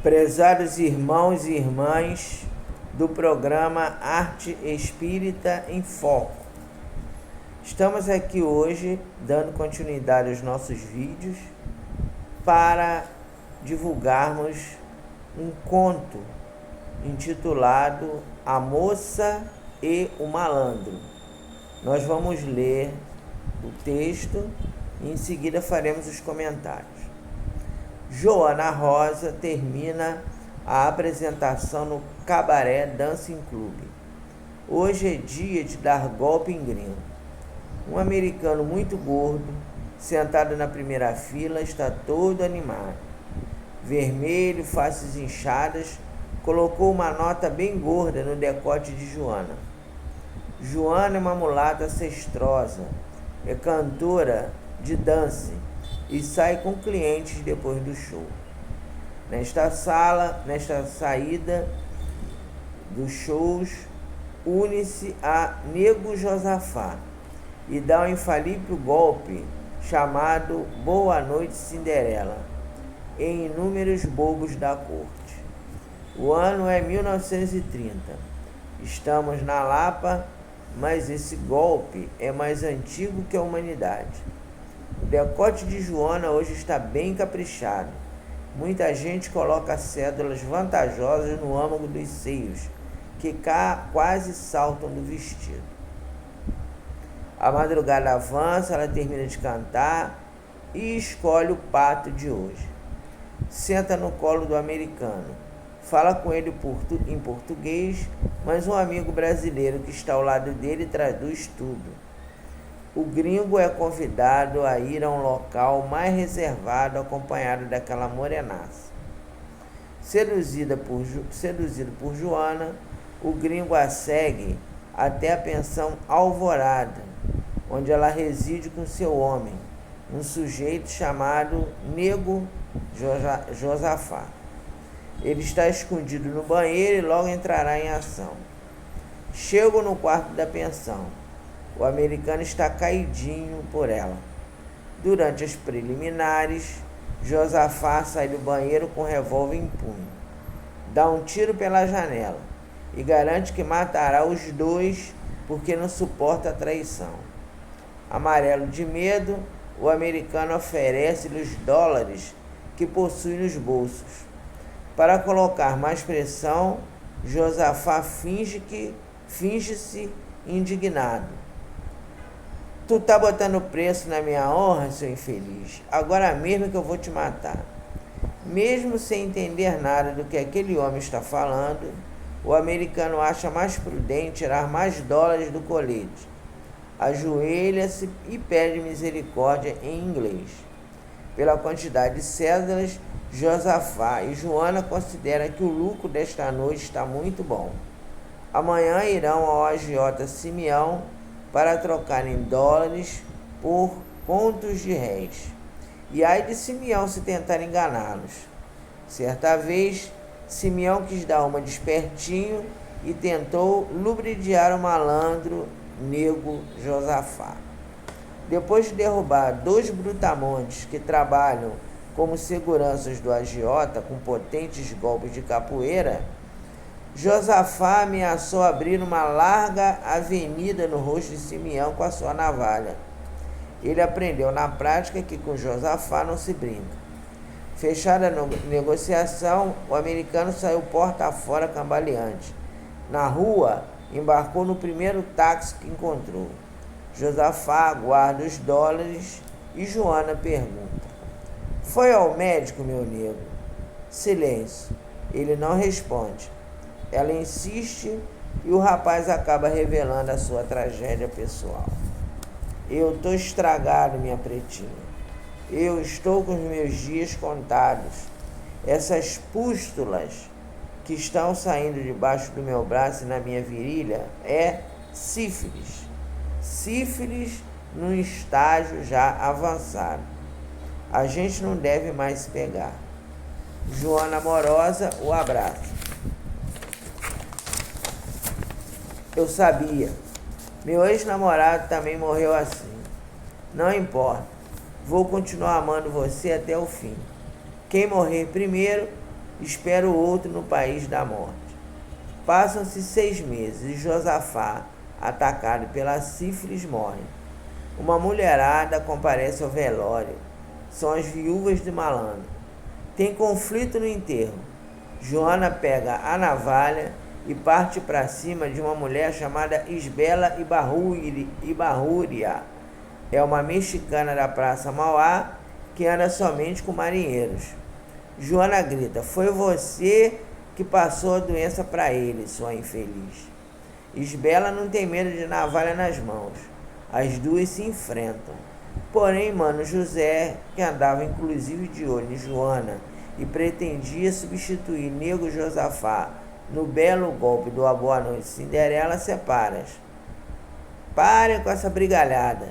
Prezados irmãos e irmãs do programa Arte Espírita em Foco, estamos aqui hoje dando continuidade aos nossos vídeos para divulgarmos um conto intitulado A Moça e o Malandro. Nós vamos ler o texto e em seguida faremos os comentários. Joana Rosa termina a apresentação no Cabaré Dancing Club. Hoje é dia de dar golpe em gringo. Um americano muito gordo, sentado na primeira fila, está todo animado. Vermelho, faces inchadas, colocou uma nota bem gorda no decote de Joana. Joana é uma mulata ancestrosa, é cantora de dance e sai com clientes depois do show. Nesta saída dos shows, une-se a Nego Josafá e dá um infalível golpe chamado Boa Noite Cinderela em inúmeros bobos da corte. O ano é 1930. Estamos na Lapa, mas esse golpe é mais antigo que a humanidade. O decote de Joana hoje está bem caprichado. Muita gente coloca cédulas vantajosas no âmago dos seios, que quase saltam do vestido. A madrugada avança, ela termina de cantar e escolhe o pato de hoje. Senta no colo do americano. Fala com ele em português, mas um amigo brasileiro que está ao lado dele traduz tudo. O gringo é convidado a ir a um local mais reservado acompanhado daquela morenaça. Seduzido por Joana, o gringo a segue até a pensão Alvorada, onde ela reside com seu homem, um sujeito chamado Nego Josafá. Ele está escondido no banheiro e logo entrará em ação. Chegam no quarto da pensão. O americano está caidinho por ela. Durante as preliminares, Josafá sai do banheiro com o revólver em punho. Dá um tiro pela janela e garante que matará os dois porque não suporta a traição. Amarelo de medo, o americano oferece-lhe os dólares que possui nos bolsos. Para colocar mais pressão, Josafá finge-se indignado. Tu tá botando preço na minha honra, seu infeliz. Agora mesmo que eu vou te matar. Mesmo sem entender nada do que aquele homem está falando, o americano acha mais prudente tirar mais dólares do colete. Ajoelha-se e pede misericórdia em inglês. Pela quantidade de cédulas, Josafá e Joana consideram que o lucro desta noite está muito bom. Amanhã irão ao agiota Simeão para trocar em dólares por contos de réis. E ai de Simeão se tentar enganá-los. Certa vez, Simeão quis dar uma de espertinho e tentou lubridiar o malandro Nego Josafá. Depois de derrubar 2 brutamontes que trabalham como seguranças do agiota com potentes golpes de capoeira, Josafá ameaçou abrir uma larga avenida no rosto de Simeão com a sua navalha. Ele aprendeu na prática que com Josafá não se brinca. Fechada a negociação, o americano saiu porta fora cambaleante. Na rua, embarcou no primeiro táxi que encontrou. Josafá guarda os dólares e Joana pergunta: foi ao médico, meu nego? Silêncio. Ele não responde. Ela insiste e o rapaz acaba revelando a sua tragédia pessoal. Eu tô estragado, minha pretinha. Eu estou com os meus dias contados. Essas pústulas que estão saindo debaixo do meu braço e na minha virilha é sífilis. Sífilis num estágio já avançado. A gente não deve mais se pegar. Joana amorosa o abraça. Eu sabia. Meu ex-namorado também morreu assim. Não importa. Vou continuar amando você até o fim. Quem morrer primeiro espera o outro no país da morte. Passam-se 6 meses e Josafá, atacado pela sífilis, morre. Uma mulherada comparece ao velório. São as viúvas de Malandro. Tem conflito no enterro. Joana pega a navalha e parte para cima de uma mulher chamada Isbela Ibarrúria. É uma mexicana da Praça Mauá que anda somente com marinheiros. Joana grita: foi você que passou a doença para ele, sua infeliz. Isbela não tem medo de navalha nas mãos. As duas se enfrentam. Porém, Mano José, que andava inclusive de olho em Joana e pretendia substituir Nego Josafá no belo golpe do A Boa Noite Cinderela, separa-as. Parem com essa brigalhada.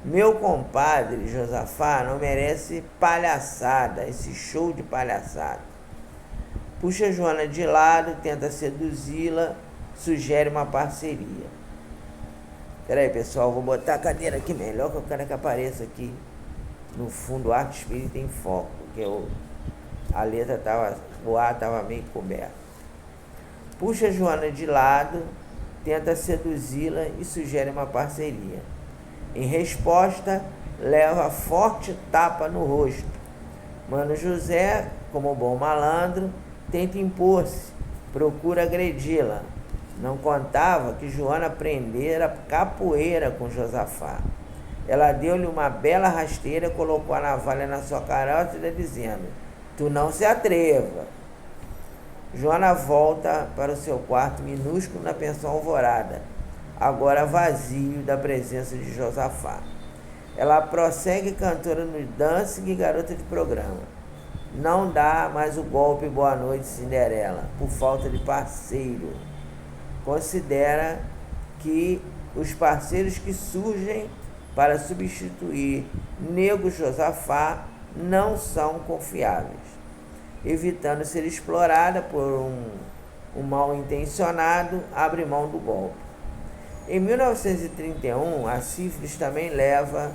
Meu compadre Josafá não merece palhaçada, esse show de palhaçada. Puxa Joana de lado, tenta seduzi-la, sugere uma parceria. Peraí, pessoal, vou botar a cadeira aqui melhor, que eu quero que apareça aqui no fundo Arte Espírita em Foco, porque a letra estava, o ar estava meio coberto. Puxa Joana de lado, tenta seduzi-la e sugere uma parceria. Em resposta, leva forte tapa no rosto. Mano José, como bom malandro, tenta impor-se, procura agredi-la. Não contava que Joana aprendera capoeira com Josafá. Ela deu-lhe uma bela rasteira, colocou a navalha na sua carótida, dizendo: tu não se atreva. Joana volta para o seu quarto minúsculo na pensão Alvorada, agora vazio da presença de Josafá. Ela prossegue cantora no dancing e garota de programa. Não dá mais o golpe Boa Noite Cinderela, por falta de parceiro. Considera que os parceiros que surgem para substituir Nego Josafá não são confiáveis. Evitando ser explorada por um mal-intencionado, abre mão do golpe. Em 1931, a sífilis também leva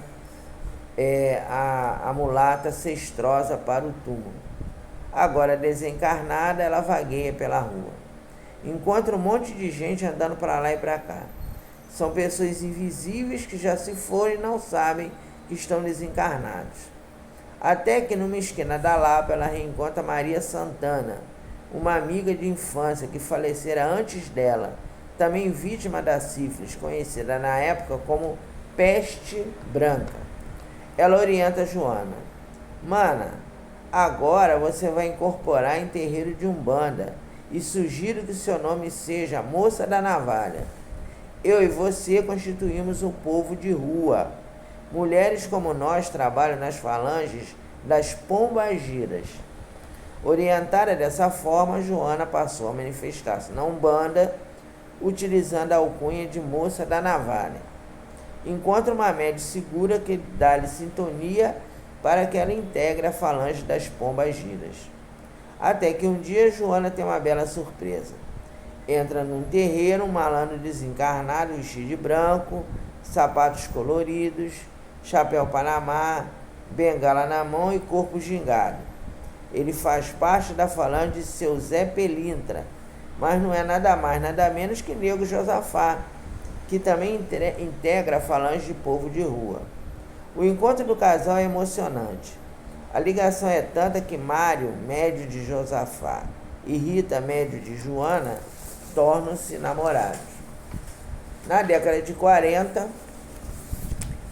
a mulata Cestrosa para o túmulo. Agora desencarnada, ela vagueia pela rua. Encontra um monte de gente andando para lá e para cá. São pessoas invisíveis que já se foram e não sabem que estão desencarnados. Até que numa esquina da Lapa ela reencontra Maria Santana, uma amiga de infância que falecera antes dela, também vítima da sífilis, conhecida na época como peste branca. Ela orienta Joana: mana, agora você vai incorporar em terreiro de Umbanda e sugiro que seu nome seja Moça da Navalha. Eu e você constituímos um povo de rua. Mulheres como nós trabalham nas falanges das pombagiras. Orientada dessa forma, Joana passou a manifestar-se na Umbanda, utilizando a alcunha de Moça da Navalha. Encontra uma média segura que dá-lhe sintonia para que ela integre a falange das pombagiras. Até que um dia Joana tem uma bela surpresa. Entra num terreiro, um malandro desencarnado, vestido de branco, sapatos coloridos, chapéu panamá, bengala na mão e corpo gingado. Ele faz parte da falange de seu Zé Pelintra, mas não é nada mais, nada menos que Nego Josafá, que também integra a falange de povo de rua. O encontro do casal é emocionante. A ligação é tanta que Mário, médio de Josafá, e Rita, médio de Joana, tornam-se namorados. Na década de 40,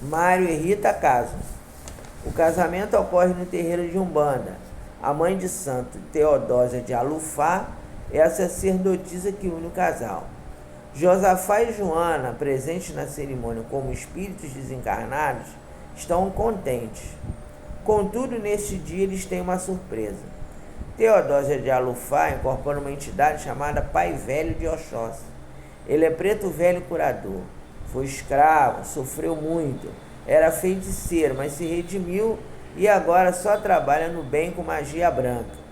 Mário e Rita casam. O casamento ocorre no terreiro de Umbanda. A mãe de santo, Teodósia de Alufá, é a sacerdotisa que une o casal. Josafá e Joana, presentes na cerimônia como espíritos desencarnados, estão contentes. Contudo, neste dia eles têm uma surpresa. Teodósia de Alufá incorpora uma entidade chamada Pai Velho de Oxóssi. Ele é preto velho curador. Foi escravo, sofreu muito, era feiticeiro, mas se redimiu e agora só trabalha no bem com magia branca.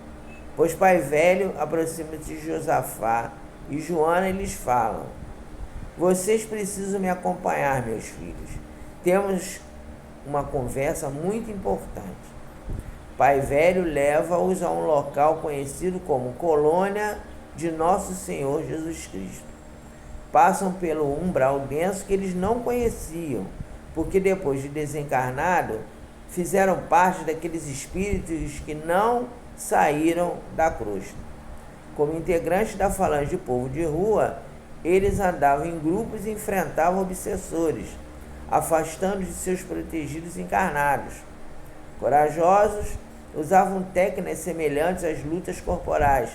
Pois Pai Velho aproxima-se de Josafá e Joana e lhes falam: vocês precisam me acompanhar, meus filhos. Temos uma conversa muito importante. Pai Velho leva-os a um local conhecido como Colônia de Nosso Senhor Jesus Cristo. Passam pelo umbral denso que eles não conheciam, porque depois de desencarnado, fizeram parte daqueles espíritos que não saíram da crosta. Como integrantes da falange de povo de rua, eles andavam em grupos e enfrentavam obsessores, afastando de seus protegidos encarnados. Corajosos, usavam técnicas semelhantes às lutas corporais,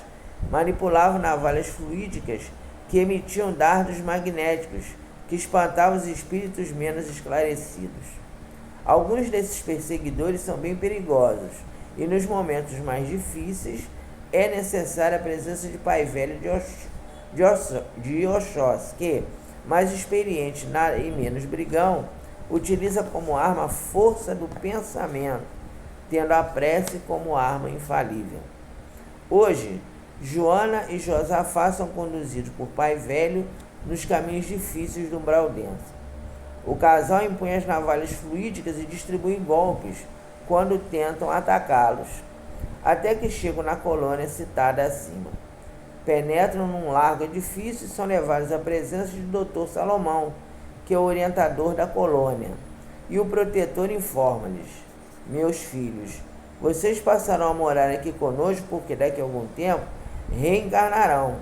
manipulavam navalhas fluídicas que emitiam dardos magnéticos que espantavam os espíritos menos esclarecidos. Alguns desses perseguidores são bem perigosos e nos momentos mais difíceis é necessária a presença de Pai Velho de Oxós, que, mais experiente e menos brigão, utiliza como arma a força do pensamento, tendo a prece como arma infalível. Hoje, Joana e Josafá são conduzidos por Pai Velho nos caminhos difíceis do umbral denso. O casal impõe as navalhas fluídicas e distribui golpes quando tentam atacá-los, até que chegam na colônia citada acima. Penetram num largo edifício e são levados à presença de Dr. Salomão, que é o orientador da colônia, e o protetor informa-lhes: meus filhos, vocês passarão a morar aqui conosco porque daqui a algum tempo reencarnarão.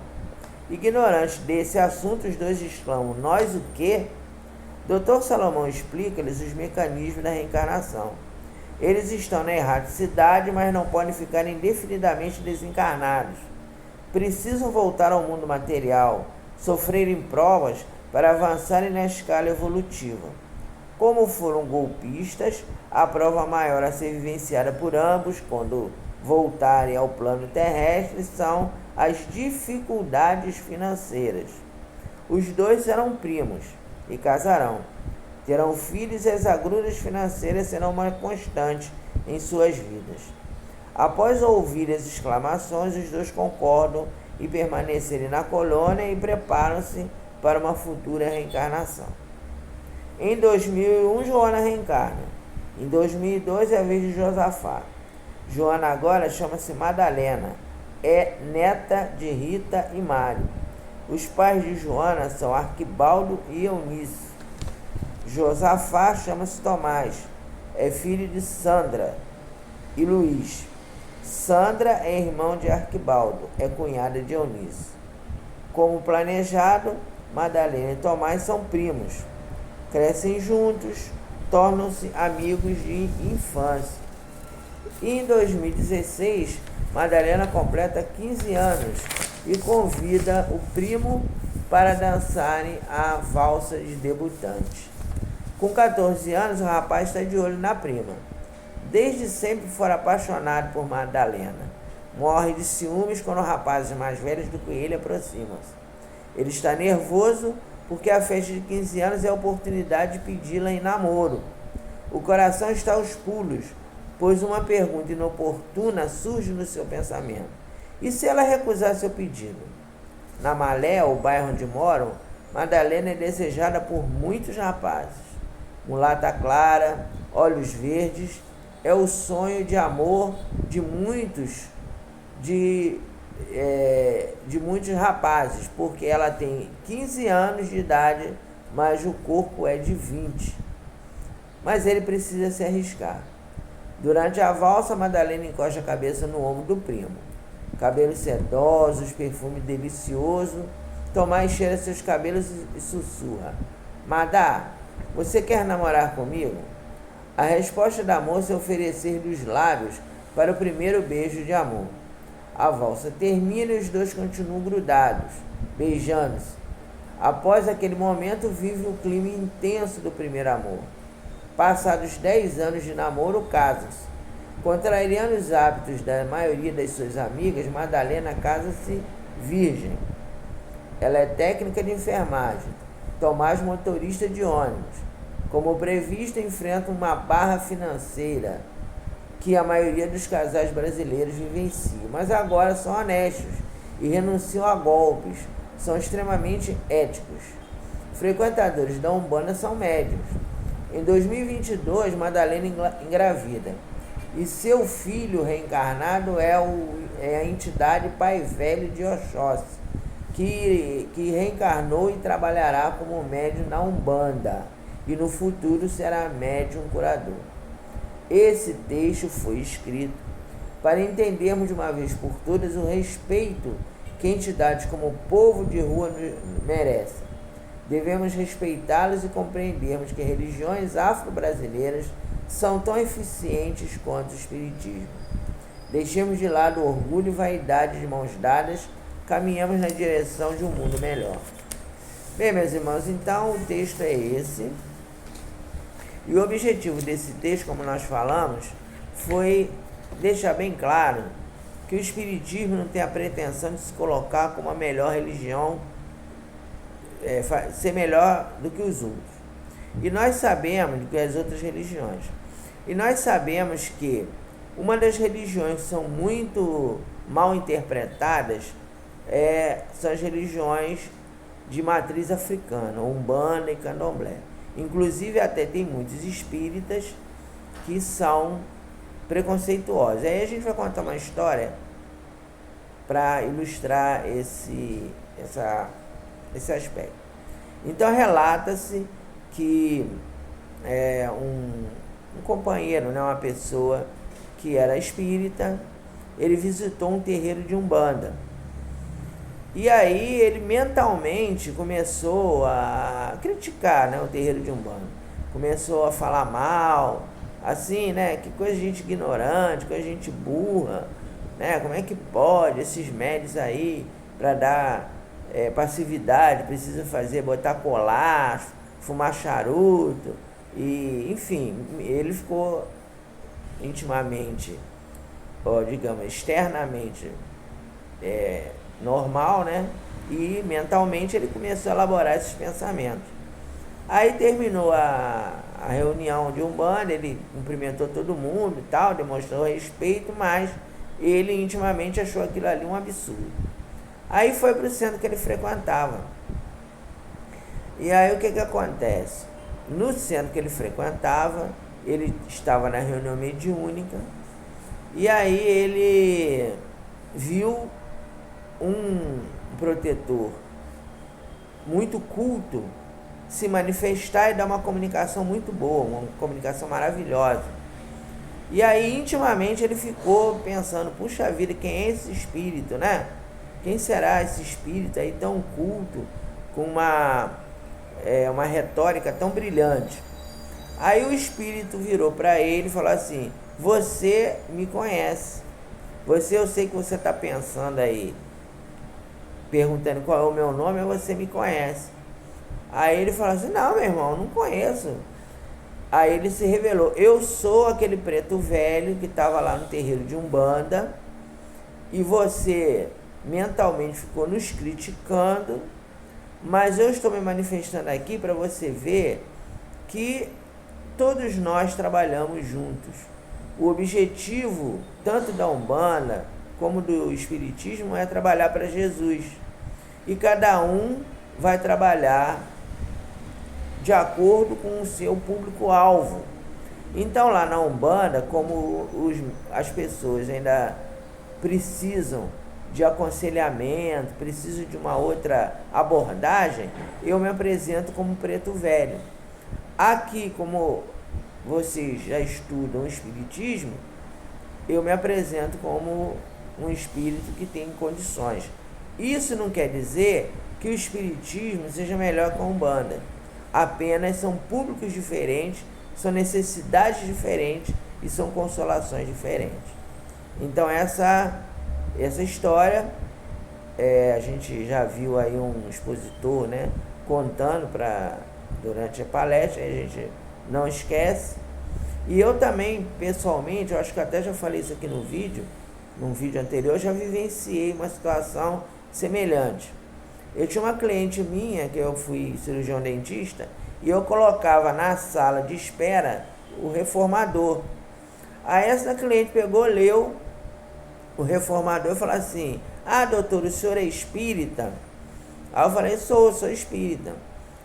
Ignorantes desse assunto, os dois exclamam: nós o quê? Dr. Salomão explica-lhes os mecanismos da reencarnação. Eles estão na erraticidade, mas não podem ficar indefinidamente desencarnados. Precisam voltar ao mundo material, sofrerem provas para avançarem na escala evolutiva. Como foram golpistas, a prova maior a ser vivenciada por ambos quando voltarem ao plano terrestre são as dificuldades financeiras. Os dois serão primos e casarão. Terão filhos e as agruras financeiras serão uma constante em suas vidas. Após ouvir as exclamações, os dois concordam em permanecerem na colônia e preparam-se para uma futura reencarnação. Em 2001, Joana reencarna. Em 2002 é a vez de Josafá. Joana agora chama-se Madalena. É neta de Rita e Mário. Os pais de Joana são Arquibaldo e Eunice. Josafá chama-se Tomás. É filho de Sandra e Luiz. Sandra é irmão de Arquibaldo. É cunhada de Eunice. Como planejado, Madalena e Tomás são primos. Crescem juntos, tornam-se amigos de infância. E em 2016, Madalena completa 15 anos e convida o primo para dançarem a valsa de debutante. Com 14 anos, o rapaz está de olho na prima. Desde sempre fora apaixonado por Madalena. Morre de ciúmes quando rapazes mais velhos do que ele aproximam-se. Ele está nervoso porque a festa de 15 anos é a oportunidade de pedi-la em namoro. O coração está aos pulos, pois uma pergunta inoportuna surge no seu pensamento. E se ela recusar seu pedido? Na Malé, o bairro onde moram, Madalena é desejada por muitos rapazes. Mulata clara, olhos verdes, é o sonho de amor de muitos rapazes, porque ela tem 15 anos de idade, mas o corpo é de 20. Mas ele precisa se arriscar. Durante a valsa, Madalena encosta a cabeça no ombro do primo. Cabelos sedosos, perfume delicioso. Tomás cheira seus cabelos e sussurra: Madá, você quer namorar comigo? A resposta da moça é oferecer-lhe os lábios para o primeiro beijo de amor. A valsa termina e os dois continuam grudados, beijando-se. Após aquele momento, vive o clima intenso do primeiro amor. Passados 10 anos de namoro, casam-se. Contrariando os hábitos da maioria das suas amigas, Madalena casa-se virgem. Ela é técnica de enfermagem, Tomás motorista de ônibus. Como previsto, enfrenta uma barra financeira que a maioria dos casais brasileiros vivenciam, mas agora são honestos e renunciam a golpes, são extremamente éticos. Frequentadores da Umbanda são médiuns. Em 2022, Madalena engravida. e seu filho reencarnado é a entidade Pai Velho de Oxóssi, que reencarnou e trabalhará como médium na Umbanda, e no futuro será médium curador. Esse texto foi escrito para entendermos de uma vez por todas o respeito que entidades como o povo de rua merecem. Devemos respeitá-los e compreendermos que religiões afro-brasileiras são tão eficientes quanto o espiritismo. Deixemos de lado o orgulho e vaidade, de mãos dadas, caminhamos na direção de um mundo melhor. Bem, meus irmãos, então o texto é esse. E o objetivo desse texto, como nós falamos, foi deixar bem claro que o espiritismo não tem a pretensão de se colocar como a melhor religião, ser melhor do que os outros. E nós sabemos, do que as outras religiões. E nós sabemos que uma das religiões que são muito mal interpretadas são as religiões de matriz africana, Umbanda e Candomblé. Inclusive até tem muitos espíritas que são preconceituosos. Aí a gente vai contar uma história para ilustrar esse aspecto. Então relata-se que um companheiro, né, uma pessoa que era espírita, ele visitou um terreiro de Umbanda. E aí ele mentalmente começou a criticar, né, o terreiro de Umbanda. Começou a falar mal, assim, né, que coisa de gente ignorante, coisa de gente burra, né, como é que pode esses médios aí para dar passividade, precisa botar colar, fumar charuto, e enfim, ele ficou intimamente, digamos, externamente normal, né? E mentalmente ele começou a elaborar esses pensamentos. Aí terminou a reunião de Umbanda, ele cumprimentou todo mundo e tal, demonstrou respeito, mas ele intimamente achou aquilo ali um absurdo. Aí foi para o centro que ele frequentava. E aí o que acontece? No centro que ele frequentava, ele estava na reunião mediúnica, e aí ele viu um protetor muito culto se manifestar e dar uma comunicação muito boa, uma comunicação maravilhosa. E aí intimamente ele ficou pensando, puxa vida, quem é esse espírito, né? Quem será esse espírito aí tão culto, com uma retórica tão brilhante? Aí o espírito virou para ele e falou assim, você me conhece, eu sei que você está pensando aí, perguntando qual é o meu nome, mas você me conhece. Aí ele falou assim, não, meu irmão, não conheço. Aí ele se revelou, eu sou aquele preto velho que estava lá no terreiro de Umbanda, e você mentalmente ficou nos criticando, mas eu estou me manifestando aqui para você ver que todos nós trabalhamos juntos. O objetivo tanto da Umbanda como do Espiritismo é trabalhar para Jesus, e cada um vai trabalhar de acordo com o seu público-alvo. Então lá na Umbanda, como as pessoas ainda precisam de aconselhamento, precisam de uma outra abordagem, eu me apresento como preto velho. Aqui, como vocês já estudam o Espiritismo, eu me apresento como um espírito que tem condições. Isso não quer dizer que o Espiritismo seja melhor que a Umbanda. Apenas são públicos diferentes, são necessidades diferentes e são consolações diferentes. Então essa história, a gente já viu aí um expositor, né, contando durante a palestra, a gente não esquece. E eu também, pessoalmente, eu acho que até já falei isso aqui num vídeo anterior, já vivenciei uma situação semelhante. Eu tinha uma cliente minha, que eu fui cirurgião dentista, e eu colocava na sala de espera o reformador. Aí essa cliente pegou, leu o reformador e falou assim, doutor, o senhor é espírita? Aí eu falei, sou espírita.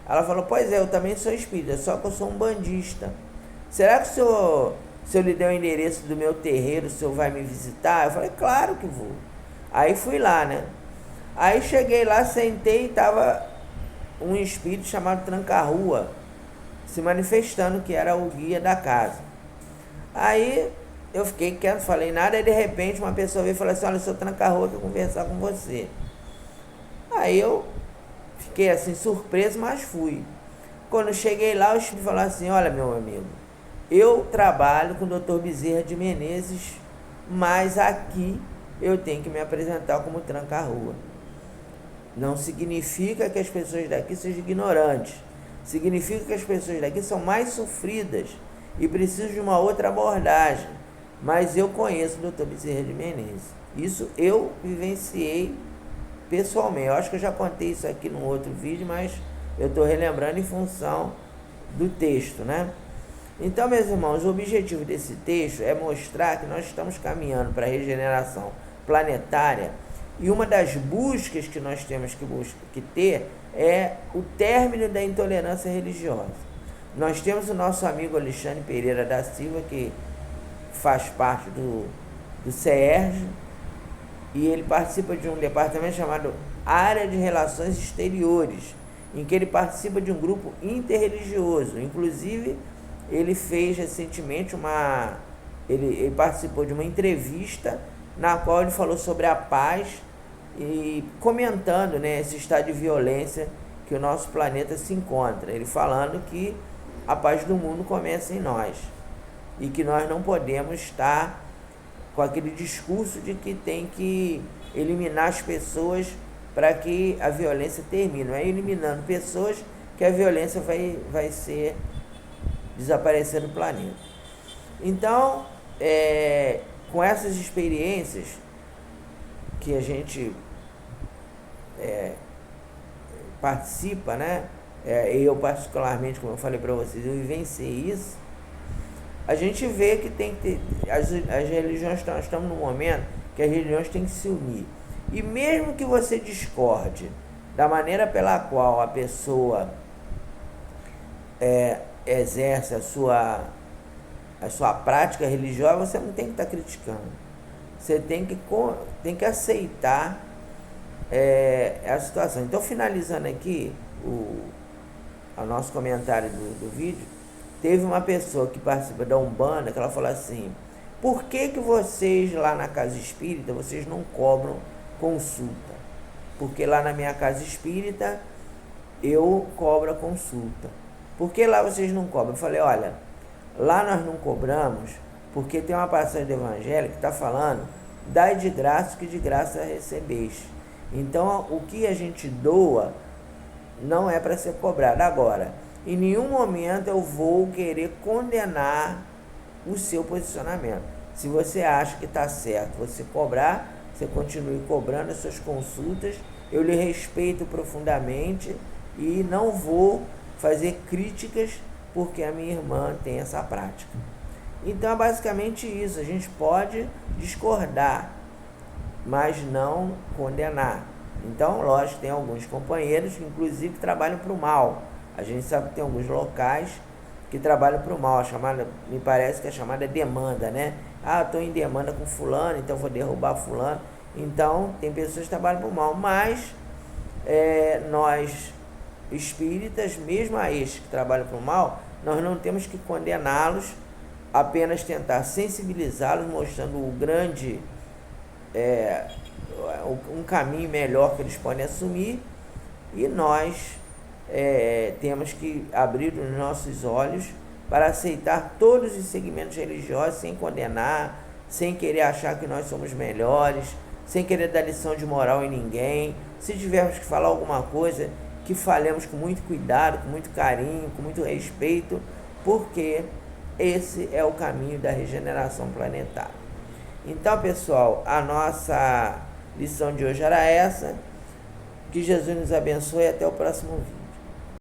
Ela falou, pois é, eu também sou espírita, só que eu sou um bandista. Será que o senhor Se eu lhe der o endereço do meu terreiro, o senhor vai me visitar? Eu falei, claro que vou. Aí fui lá, né? Aí cheguei lá, sentei e tava um espírito chamado Tranca-Rua se manifestando, que era o guia da casa. Aí eu fiquei quieto, falei nada, e de repente uma pessoa veio e falou assim, olha, o seu Tranca-Rua quer conversar com você. Aí eu fiquei assim surpreso, mas fui. Quando cheguei lá, o espírito falou assim, olha, meu amigo, eu trabalho com o Dr. Bezerra de Menezes, mas aqui eu tenho que me apresentar como Tranca-Rua. Não significa que as pessoas daqui sejam ignorantes. Significa que as pessoas daqui são mais sofridas e precisam de uma outra abordagem. Mas eu conheço o Dr. Bezerra de Menezes. Isso eu vivenciei pessoalmente. Eu acho que eu já contei isso aqui num outro vídeo, mas eu estou relembrando em função do texto, né? Então, meus irmãos, o objetivo desse texto é mostrar que nós estamos caminhando para a regeneração planetária, e uma das buscas que nós temos que ter é o término da intolerância religiosa. Nós temos o nosso amigo Alexandre Pereira da Silva, que faz parte do CERJ, e ele participa de um departamento chamado Área de Relações Exteriores, em que ele participa de um grupo interreligioso. Inclusive, ele fez recentemente ele participou de uma entrevista na qual ele falou sobre a paz e comentando, né, esse estado de violência que o nosso planeta se encontra. Ele falando que a paz do mundo começa em nós e que nós não podemos estar com aquele discurso de que tem que eliminar as pessoas para que a violência termine. Não é eliminando pessoas que a violência vai ser desaparecer do planeta. Então, com essas experiências que a gente participa, né? Eu particularmente, como eu falei para vocês, eu vivenciei isso. A gente vê que tem que ter, as religiões, nós estamos num momento que as religiões têm que se unir. E mesmo que você discorde da maneira pela qual a pessoa exerce a sua prática religiosa, você não tem que estar criticando. Você tem que aceitar a situação. Então, finalizando aqui o nosso comentário do vídeo, teve uma pessoa que participa da Umbanda, que ela falou assim, por que vocês lá na casa espírita, vocês não cobram consulta? Porque lá na minha casa espírita, eu cobro a consulta. Por que lá vocês não cobram? Eu falei, olha, lá nós não cobramos, porque tem uma passagem do Evangelho que está falando, dai de graça que de graça recebeis. Então, o que a gente doa não é para ser cobrado. Agora, em nenhum momento eu vou querer condenar o seu posicionamento. Se você acha que está certo você cobrar, você continue cobrando as suas consultas. Eu lhe respeito profundamente e não vou fazer críticas porque a minha irmã tem essa prática. Então é basicamente isso. A gente pode discordar, mas não condenar. Então, lógico, tem alguns companheiros que inclusive trabalham para o mal. A gente sabe que tem alguns locais que trabalham para o mal, me parece que é chamada demanda, né? Ah, estou em demanda com fulano, então vou derrubar fulano. Então, tem pessoas que trabalham para o mal, mas nós espíritas, mesmo a estes que trabalham para o mal, nós não temos que condená-los, apenas tentar sensibilizá-los, mostrando um caminho melhor que eles podem assumir, e nós temos que abrir os nossos olhos para aceitar todos os segmentos religiosos sem condenar, sem querer achar que nós somos melhores, sem querer dar lição de moral em ninguém. Se tivermos que falar alguma coisa, que falemos com muito cuidado, com muito carinho, com muito respeito, porque esse é o caminho da regeneração planetária. Então, pessoal, a nossa lição de hoje era essa. Que Jesus nos abençoe e até o próximo vídeo.